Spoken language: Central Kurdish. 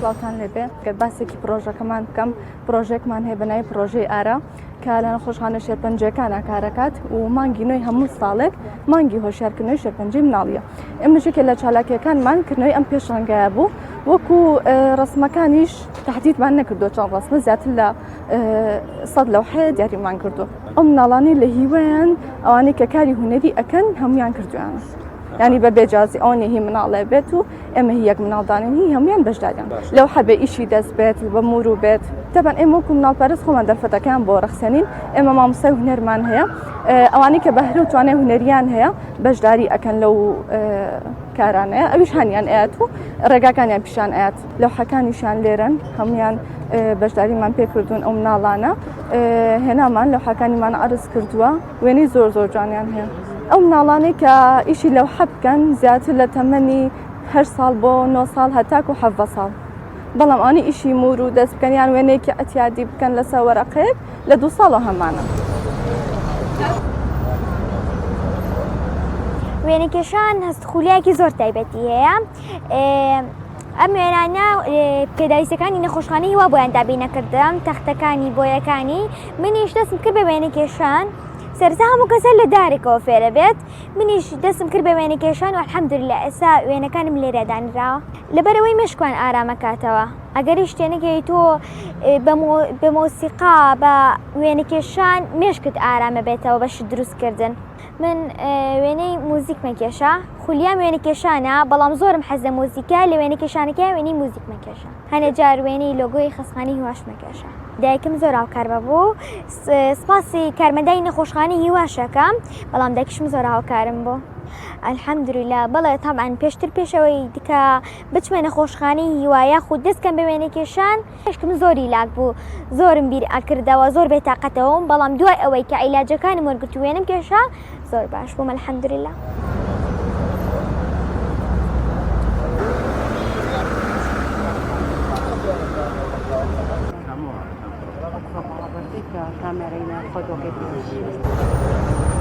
سڵاوتان لێبێ گەر باسێکی پرۆژەکەمان بکەم پرۆژێکمان هەیە بەناوی پرۆژەی ئارە کە لە نەخۆشخانە شێرپەنجەکان کارەکات و مانگی نوێی هەموو ساڵێک مانگی هۆشیارکردنەوەی شێرپەنجەی مناڵیە. ئێمە ژێکێ لە چالاکیەکانمان کردنەوەی ئەم پێشەنگایە بوو وەکو ڕسمەکانیش تهدیدمان نەکردو چەند ڕسمە زیاتر لە 100 لەوحەیە دیاریمان کردو. ئەم مناڵانی لە هیوایان ئەوانەی کە کاری هونەری ئەکەن هەمویان کردویانە. ینی بە بێجازی ئەوەی هی مناڵێ بێت و ئێمە هی یەک مناڵدانین هی هەمویان بەشداریان لەو حەبێ ئیشی دەست بێت بە مور و بێت تەبەن ئێمە وەکو مناڵپەرست خۆمان دەرفەتەکان بۆ ڕەخسێنین ئێمە مامۆستای هونەرمان هەیە ئەوانەی کە بەهرە و توانای هونەریان هەیە بەشداری ئەکەن لەو کارانەیە ئەویش هەنیان ئاەت و ڕێگاکانیان پیشان ئاەت لەوحەکانیشان لێرن هەمویان بەشداریمان پێ کردوون ئەو مناڵانە هێنامان لەوحەکانیمان عرض کردووە وێنەی زۆر زۆر جوانیان هەیە. ئەو مناڵانەی کە ئیشی لەو حەبکەن زیاتر لە تەمەنی 8 ساڵ بۆ 9 ساڵ هەتاکو 7 ساڵ بەڵام ئەوانی ئیشی مور و دەست بکەن یان وێنەیەکی ئەتیادی بکەن لەسەر وەرەقەیەک لە 2 ساڵە هەمانە. وێنەکێشان هەستخولیایەکی زۆر تایبەتی هەیە. ئەم وێنانە پێداویستەکانی نەخۆشخانەی وا بۆیان دابینەکردم تەختەکانی بۆیەکانی منیش دەستم کرد بە وێنەکێشان سەرجا هەموو کەسە لە دارێکەوە فێرە بێت منیش دەستم کرد بە وێنەکێشان و الحەمدولله ئێستا وێنەکانم لێرە دانراوە لەبەرەوەی مشکوان ئارامەکاتەوە ئەگەری شتێنەکەی تۆ بە مۆسیقا بە وێنەکێشان مێشکت ئارامە بێتەوە بەش دروستکردن. من وێنەی موزیک مەکێشە خولیام وێنەکێشانە بەڵام زۆرم حەز لە مۆزیکا لە وێنەکێشانەکە وێنەی موزیک مەکێشە هەنێ جار وێنەی لۆگۆی خەسخانی هیواش مەکێشە. دایکم زۆر هاوکار بوو سپاسی کارمەندای نەخۆشخانەی هیواشەکەم بەڵام دایکشم زۆر هاوکارم بوو الحەمدولله بەڵێ تاعان پێشتر پێشەوەی دیکە بچمە نەخۆشخانەی هیوایە خود دەستکەم بە وێنەکێشان پێشکم زۆری لاک بوو زۆرم بیر ئەکردەوە زۆر بێتاقەتەوەم بەڵام دوای ئەوەی کە عیلاجەکانم وەرگرت وێنم کێشە زۆر باش بووم الحەمدولله. Kamerayla fotoğraf